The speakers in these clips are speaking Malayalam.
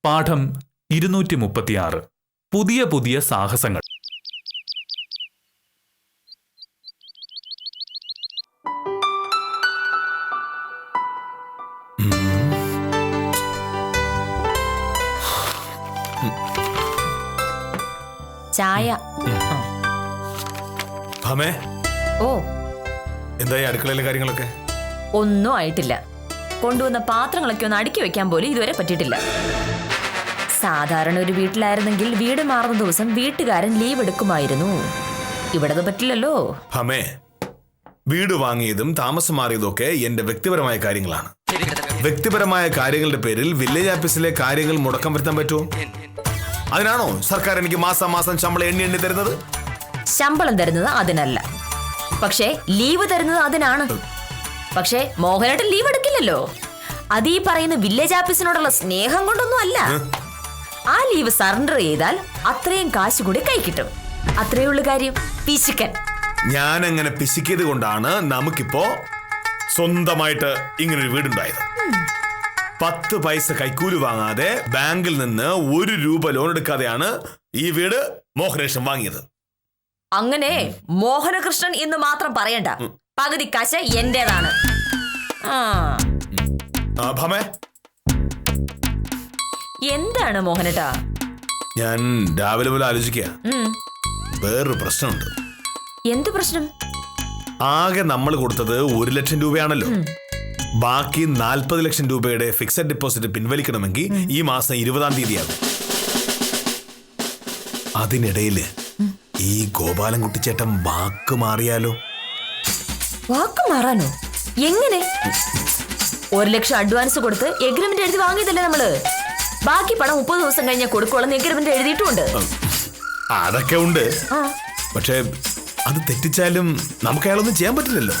പാഠം 236. പുതിയ പുതിയ സാഹസങ്ങൾ. ചായ. ഓ, എന്തായി അടുക്കളയിലെ കാര്യങ്ങളൊക്കെ? ഒന്നും ആയിട്ടില്ല. കൊണ്ടുവന്ന പാത്രങ്ങളൊക്കെ ഒന്ന് അടുക്കി വെക്കാൻ പോലും ഇതുവരെ പറ്റിയിട്ടില്ല. സാധാരണ ഒരു വീട്ടിലായിരുന്നെങ്കിൽ വീട് മാറുന്ന ദിവസം വീട്ടുകാരൻ ലീവ് എടുക്കുമായിരുന്നു. ഇവിടെ പറ്റില്ലല്ലോ. ഹമേ, വീട് വാങ്ങിയതും താമസം മാറിയതും ഒക്കെ എന്റെ വ്യക്തിപരമായ കാര്യങ്ങളാണ്. വ്യക്തിപരമായ കാര്യങ്ങളുടെ പേരിൽ വില്ലേജ് ഓഫീസിലെ കാര്യങ്ങൾ മുടക്കം വരുത്താൻ പറ്റുമോ? അതിനാണോ സർക്കാർ എനിക്ക് മാസം മാസം ശമ്പളം എണ്ണി തരുന്നത്? ശമ്പളം തരുന്നത് അതിനല്ല, പക്ഷേ ലീവ് തരുന്നത് അതിനാണ്. പക്ഷേ മോഹനേട്ടൻ ലീവ് എടുക്കില്ലല്ലോ. അത് ഈ പറയുന്ന വില്ലേജ് ഓഫീസിനോടുള്ള സ്നേഹം കൊണ്ടൊന്നും അല്ല. ആ ലീവ് സറണ്ടർ ചെയ്താൽ അത്രയും കാശ് കൂടി കൈ കിട്ടും. അത്രയുള്ള കാര്യം. പിശുക്കൻ. ഞാൻ അങ്ങനെ പിശിക്കിയത് കൊണ്ടാണ് നമുക്കിപ്പോ സ്വന്തമായിട്ട് ഇങ്ങനൊരു വീടുണ്ടായത്. 10 പൈസ കൈക്കൂലി വാങ്ങാതെ ബാങ്കിൽ നിന്ന് 1 രൂപ ലോൺ എടുക്കാതെയാണ് ഈ വീട് മോഹനേഷൻ വാങ്ങിയത്. അങ്ങനെ മോഹനകൃഷ്ണൻ എന്ന് മാത്രം പറയണ്ട. പകുതി കാശ് എന്റേതാണ്. എന്താണ് മോഹനേട്ടാ? ഞാൻ രാവിലെ പോലെ ആലോചിക്കുക, വേറൊരു പ്രശ്നമുണ്ട്. എന്ത് പ്രശ്നം? ആകെ നമ്മൾ കൊടുത്തത് 1 ലക്ഷം രൂപയാണല്ലോ. ബാക്കി 40 ലക്ഷം രൂപയുടെ ഫിക്സഡ് ഡെപ്പോസിറ്റ് പിൻവലിക്കണമെങ്കിൽ ഈ മാസം 20-ാം തീയതിയാകും. അതിനിടയില് ഈ ഗോപാലൻകുട്ടി ചേട്ടൻ വാക്ക് മാറിയാലോ? വാക്ക് മാറാനോ? എങ്ങനെ? 1 ലക്ഷം അഡ്വാൻസ് കൊടുത്ത് എഗ്രിമെന്റ് എഴുതി വാങ്ങിയതല്ലേ നമ്മള്. ബാക്കി പണം 30 ദിവസം കഴിഞ്ഞാൽ കൊടുക്കോളെന്ന് എഗ്രിമെന്റ് എഴുതിയിട്ടുണ്ട്. അതൊക്കെ ഉണ്ട്. പക്ഷെ അത് തെറ്റിച്ചാലും നമുക്ക് അയാളൊന്നും ചെയ്യാൻ പറ്റില്ലല്ലോ.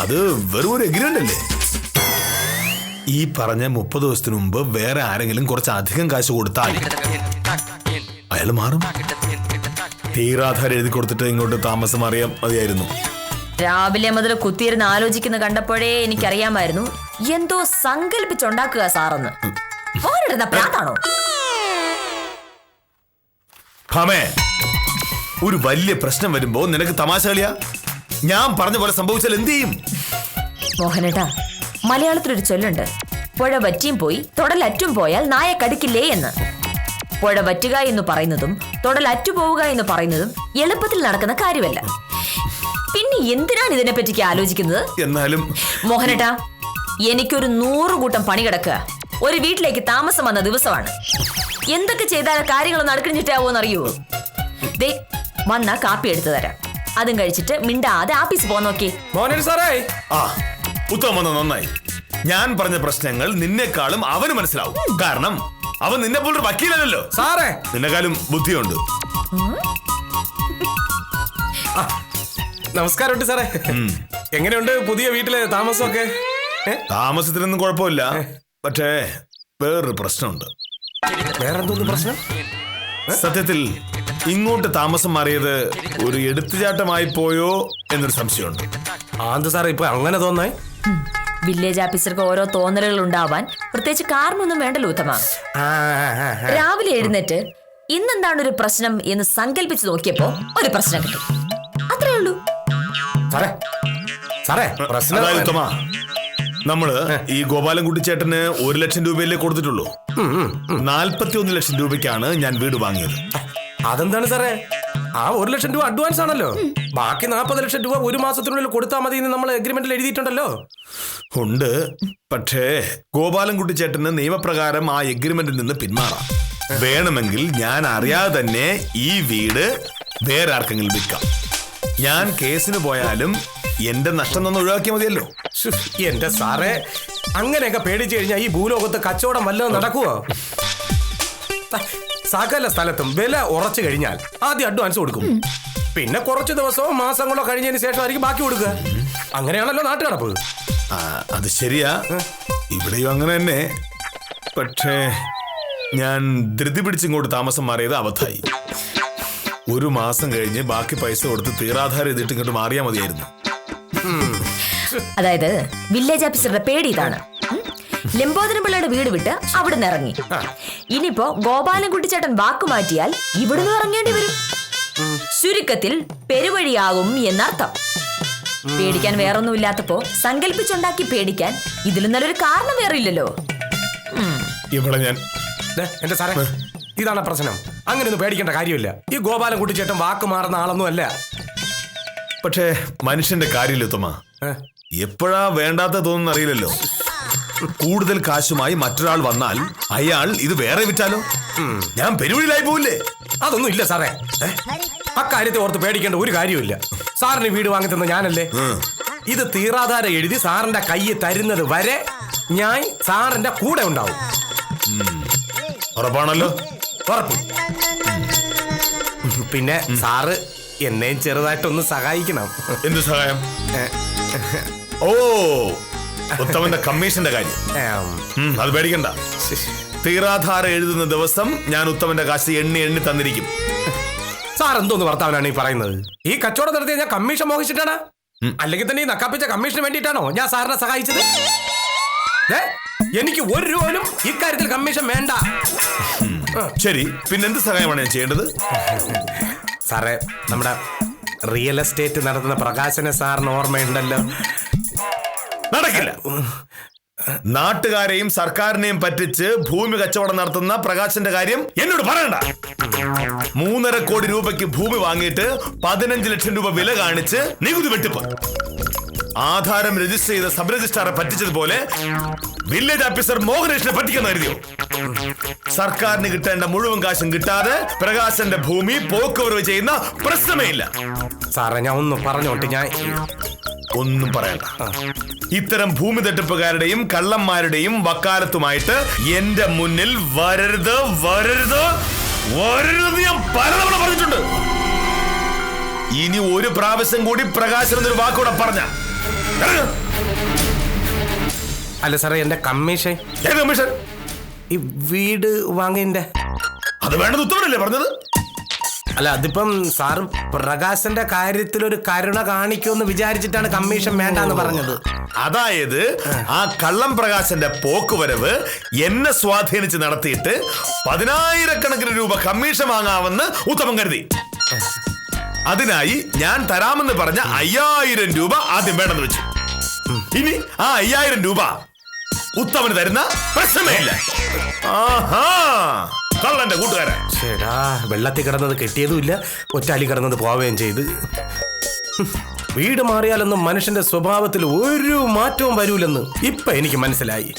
അത് വെറും ഒരു എഗ്രിമെന്റ് അല്ലേ. ഈ പറഞ്ഞ 30 ദിവസത്തിന് മുമ്പ് വേറെ ആരെങ്കിലും കുറച്ച് അധികം കാശ് കൊടുത്താൽ അയാൾ മാറും. തീരാധാരം എഴുതി കൊടുത്തിട്ട് ഇങ്ങോട്ട് താമസം അറിയാൻ മതിയായിരുന്നു. രാവിലെ മുതൽ കുത്തിയിരുന്ന് ആലോചിക്കുന്ന കണ്ടപ്പോഴേ എനിക്കറിയാമായിരുന്നു എന്തോ സങ്കല്പിച്ചുണ്ടാക്കുക സാറെന്ന്. പ്രാന്താണോ? ഒരു വലിയ പ്രശ്നം വരുമ്പോ നിനക്ക് തമാശ കളിയാ? ഞാൻ പറഞ്ഞ പോലെ സംഭവിച്ചാൽ എന്ത് ചെയ്യും? മോഹനേട്ടാ, മലയാളത്തിലൊരു ചൊല്ലുണ്ട്, പുഴ വറ്റിയും പോയി തൊടലറ്റും പോയാൽ നായ കടിക്കില്ലേ എന്ന്. പുഴ വറ്റുക എന്ന് പറയുന്നതും തൊടലറ്റുപോവുക എന്ന് പറയുന്നതും എളുപ്പത്തിൽ നടക്കുന്ന കാര്യമല്ല. പിന്നെ എന്തിനാണ് ഇതിനെപ്പറ്റിക്ക് ആലോചിക്കുന്നത്? എന്നാലും മോഹനേട്ടാ, എനിക്കൊരു 100 കൂട്ടം പണി കിടക്കുക. ഒരു വീട്ടിലേക്ക് താമസം വന്ന ദിവസമാണ്. എന്തൊക്കെ ചെയ്താൽ കാര്യങ്ങളൊന്നും അടുക്കണിഞ്ഞിട്ടാവോന്നറിയോ? ദേ വന്ന കാപ്പി എടുത്തു തരാം. അതും കഴിച്ചിട്ട് മിണ്ടാതെ ആഫീസ് പോ. നോക്കി ഉത്തമം നന്നായി. ഞാൻ പറഞ്ഞ പ്രശ്നങ്ങൾ നിന്നെക്കാളും അവന് മനസ്സിലാവും. കാരണം അവൻ നിന്നെ പോലൊരു വക്കീലല്ലോ സാറേ. നിന്നെക്കാളും ബുദ്ധിയുണ്ട്. നമസ്കാരം സാറേ. എങ്ങനെയുണ്ട് പുതിയ വീട്ടിലെ താമസമൊക്കെ? താമസത്തിനൊന്നും കുഴപ്പമില്ല. പക്ഷേ വേറൊരു പ്രശ്നമുണ്ട്. വേറെന്തോന്ന് പ്രശ്നം? സത്യത്തിൽ ഇങ്ങോട്ട് താമസം മാറിയത് ഒരു എടുത്തുചാട്ടമായി പോയോ എന്നൊരു സംശയമുണ്ട്. ആന്ത് സാറേ ഇപ്പൊ അങ്ങനെ തോന്നായി? വില്ലേജ് ഓഫീസർക്ക് ഓരോ തോന്നലുകൾ ഉണ്ടാവാൻ പ്രത്യേകിച്ച് കാരണമൊന്നും വേണ്ടല്ലോ ഉത്തമ. രാവിലെ എഴുന്നേറ്റ് ഇന്നെന്താണ് ഒരു പ്രശ്നം എന്ന് സങ്കല്പിച്ച് നോക്കിയപ്പോ ഒരു പ്രശ്നം കിട്ടും. അത്രേ ഉള്ളൂ. ഉത്തമ, നമ്മള് ഈ ഗോപാലൻകുട്ടി ചേട്ടന് 1 ലക്ഷം രൂപയല്ലേ കൊടുത്തിട്ടുള്ളൂ. 41 ലക്ഷം രൂപയ്ക്കാണ് ഞാൻ വീട് വാങ്ങിയത്. അതെന്താണ് സാറേ? ആ 1 ലക്ഷം രൂപ അഡ്വാൻസ് ആണല്ലോ. ബാക്കി 40 ലക്ഷം രൂപ 1 മാസത്തിനുള്ളിൽ കൊടുത്താൽ മതി എന്ന് നമ്മൾ എഗ്രിമെന്റിൽ എഴുതിയിട്ടുണ്ടല്ലോ. ഉണ്ട്. പക്ഷേ ഗോപാലൻകുട്ടി ചേട്ടന് നിയമപ്രകാരം ആ എഗ്രിമെന്റിൽ നിന്ന് പിന്മാറാം. വേണമെങ്കിൽ ഞാൻ അറിയാതെ തന്നെ ഈ വീട് വേറെ ആർക്കെങ്കിലും വിൽക്കാം. ഞാൻ കേസിന് പോയാലും എന്റെ നഷ്ടം ഒന്ന് ഒഴിവാക്കിയാൽ മതിയല്ലോ. എന്റെ സാറേ, അങ്ങനെയൊക്കെ പേടിച്ചു കഴിഞ്ഞാൽ ഈ ഭൂലോകത്ത് കച്ചവടം വല്ലതും നടക്കുവോ? സകല സ്ഥലത്തും വില ഉറച്ചു കഴിഞ്ഞാൽ ആദ്യം അഡ്വാൻസ് കൊടുക്കും. പിന്നെ കുറച്ച് ദിവസമോ മാസങ്ങളോ കഴിഞ്ഞതിന് ശേഷമായിരിക്കും ബാക്കി കൊടുക്കുക. അങ്ങനെയാണല്ലോ നാട്ടു നടപ്പ്. അത് ശരിയാ, ഇവിടെയും അങ്ങനെ തന്നെ. പക്ഷേ ഞാൻ ധൃതി പിടിച്ചിങ്ങോട്ട് താമസം മാറിയത് അബദ്ധമായി. 1 മാസം കഴിഞ്ഞ് ബാക്കി പൈസ കൊടുത്ത് തീരാധാരം എഴുതിയിട്ട് ഇങ്ങോട്ട് മാറിയാൽ മതിയായിരുന്നു. അതായത് വില്ലേജ് ഓഫീസറുടെ പേടി ഇതാണ്. ലംബോദരൻ പിള്ളയുടെ വീട് വിട്ട് അവിടുന്ന് ഇറങ്ങി. ഇനിയിപ്പോ ഗോപാലൻകുട്ടി ചേട്ടൻ വാക്ക് മാറ്റിയാൽ ഇവിടുന്ന് ഇറങ്ങേണ്ടി വരും. ചുരുക്കത്തിൽ പെരുവഴിയാകും എന്നർത്ഥം. പേടിക്കാൻ വേറൊന്നുമില്ലാത്തപ്പോ സങ്കല്പിച്ചുണ്ടാക്കി പേടിക്കാൻ ഇതിലും നല്ലൊരു കാരണം വേറെ ഇല്ലല്ലോ. ഇവിടെ ഞാൻ എന്റെ സാറേ, ഇതാണ് പ്രശ്നം. അങ്ങനെയൊന്നും പേടിക്കേണ്ട കാര്യമില്ല. ഈ ഗോപാലൻകുട്ടി ചേട്ടൻ വാക്ക് മാറുന്ന ആളൊന്നും അല്ല. പക്ഷേ മനുഷ്യന്റെ കാര്യമില്ല ഉത്തമ. എപ്പോഴാ വേണ്ടാത്ത തോന്നുന്ന അറിയില്ലല്ലോ. കൂടുതൽ കാശുമായി മറ്റൊരാൾ വന്നാൽ അയാൾ ഇത് വേറെ വിറ്റാലോ? ഞാൻ പെരുവഴിയിലായി പോവില്ലേ? അതൊന്നും ഇല്ല സാറേ. അക്കാര്യത്തെ ഓർത്ത് പേടിക്കേണ്ട ഒരു കാര്യമില്ല. സാറിന് വീട് വാങ്ങി തന്ന ഞാനല്ലേ. ഇത് തീറാധാരം എഴുതി സാറിന്റെ കയ്യിൽ തരുന്നത് വരെ ഞാൻ സാറിന്റെ കൂടെ ഉണ്ടാവും. ഉറപ്പാണല്ലോ? ഉറപ്പ്. പിന്നെ സാറ് എന്നെയും ചെറുതായിട്ടൊന്ന് സഹായിക്കണം. എന്ത് സഹായം? ഓ, ഉത്തമന്റെ കമ്മീഷന്റെ കാര്യം. അത് പേടിക്കണ്ട. തീറാധാരം എഴുതുന്ന ദിവസം ഞാൻ ഉത്തമന്റെ കാശ് എണ്ണി എണ്ണി തന്നിരിക്കും. സാർ എന്തോന്ന് വർത്താനാണ് ഈ പറയുന്നത്? ഈ കച്ചവടം നടത്തിയ ഞാൻ കമ്മീഷൻ മോഹിച്ചിട്ടാണ്? അല്ലെങ്കിൽ തന്നെ ഈ നക്കാപ്പിച്ച കമ്മീഷന് വേണ്ടിയിട്ടാണോ ഞാൻ സാറിനെ സഹായിച്ചത്? എനിക്ക് ഒരു രൂപയിലും ഇക്കാര്യത്തിൽ കമ്മീഷൻ വേണ്ട. ശരി, പിന്നെന്ത് സഹായമാണ് ഞാൻ ചെയ്യേണ്ടത്? സാറേ, നമ്മുടെ റിയൽ എസ്റ്റേറ്റ് നടത്തുന്ന പ്രകാശനെ സാറിന് ഓർമ്മയുണ്ടല്ലോ? നടക്കില്ല. നാട്ടുകാരെയും സർക്കാരിനെയും പറ്റിച്ച് ഭൂമി കച്ചവടം നടത്തുന്ന പ്രകാശന്റെ കാര്യം എന്നോട് പറയണ്ട. 3.5 കോടി രൂപയ്ക്ക് ഭൂമി വാങ്ങിയിട്ട് 15 ലക്ഷം രൂപ വില കാണിച്ച് നികുതി വെട്ടിപ്പ്. ആധാരം രജിസ്റ്റർ ചെയ്ത സബ് രജിസ്ട്രാറെ പറ്റിച്ചതുപോലെ വില്ലേജ് ഓഫീസർ മോഹനേഷിനെ പറ്റിക്കുന്ന കരുതിയോ? സർക്കാരിന് കിട്ടേണ്ട മുഴുവൻ കാശും കിട്ടാതെ പ്രകാശന്റെ ഭൂമി പോക്കുവരവ് ചെയ്യുന്ന പ്രശ്നമേ ഇല്ല. സാറേ, ഞാൻ ഒന്ന് പറഞ്ഞോട്ടെ. ഞാൻ ഒന്നും പറയണ്ട. ഇത്തരം ഭൂമി തട്ടിപ്പുകാരുടെയും കള്ളന്മാരുടെയും വക്കാലത്തുമായിട്ട് എന്റെ മുന്നിൽ വരരുത്, വരരുത്, വരരുത്. ഞാൻ പലതവണ പറഞ്ഞിട്ടുണ്ട്. ഇനി ഒരു പ്രാവശ്യം കൂടി പ്രകാശൻ എന്നൊരു വാക്കൂടെ പറഞ്ഞ. അല്ല സാറേ, എന്റെ കമ്മീഷൻ. ഏത് കമ്മീഷൻ? ഈ വീട് വാങ്ങിന്റെ. അത് വേണ്ടത് ഉത്തമനല്ലേ പറഞ്ഞത്? അല്ല, അതിപ്പം സാറ് പ്രകാശന്റെ കാര്യത്തിൽ ഒരു കരുണ കാണിക്കുമെന്ന് വിചാരിച്ചിട്ടാണ് കമ്മീഷൻ വേണ്ടെന്ന് പറഞ്ഞത്. അതായത് ആ കള്ളം പ്രകാശന്റെ പോക്കുവരവ് എന്നെ സ്വാധീനിച്ച് നടത്തിയിട്ട് 10,000 രൂപ കമ്മീഷൻ വാങ്ങാമെന്ന് ഉത്തമൻ കരുതി. അതിനായി ഞാൻ തരാമെന്ന് പറഞ്ഞ 5,000 രൂപ ആദ്യം വേണമെന്ന് വെച്ചു. ഇനി ആ 5,000 രൂപ ഉത്തമന് തരുന്ന പ്രശ്നമേ ഇല്ല. ആഹാ, കള്ളന്റെ കൂട്ടുകാരൻ. ചേടാ, വെള്ളത്തിൽ കിടന്നത് കെട്ടിയതുമില്ല, ഒറ്റാലി കിടന്നത് പോവുകയും ചെയ്ത്. വീട് മാറിയാലൊന്നും മനുഷ്യന്റെ സ്വഭാവത്തിൽ ഒരു മാറ്റവും വരൂലെന്ന് ഇപ്പൊ എനിക്ക് മനസ്സിലായി.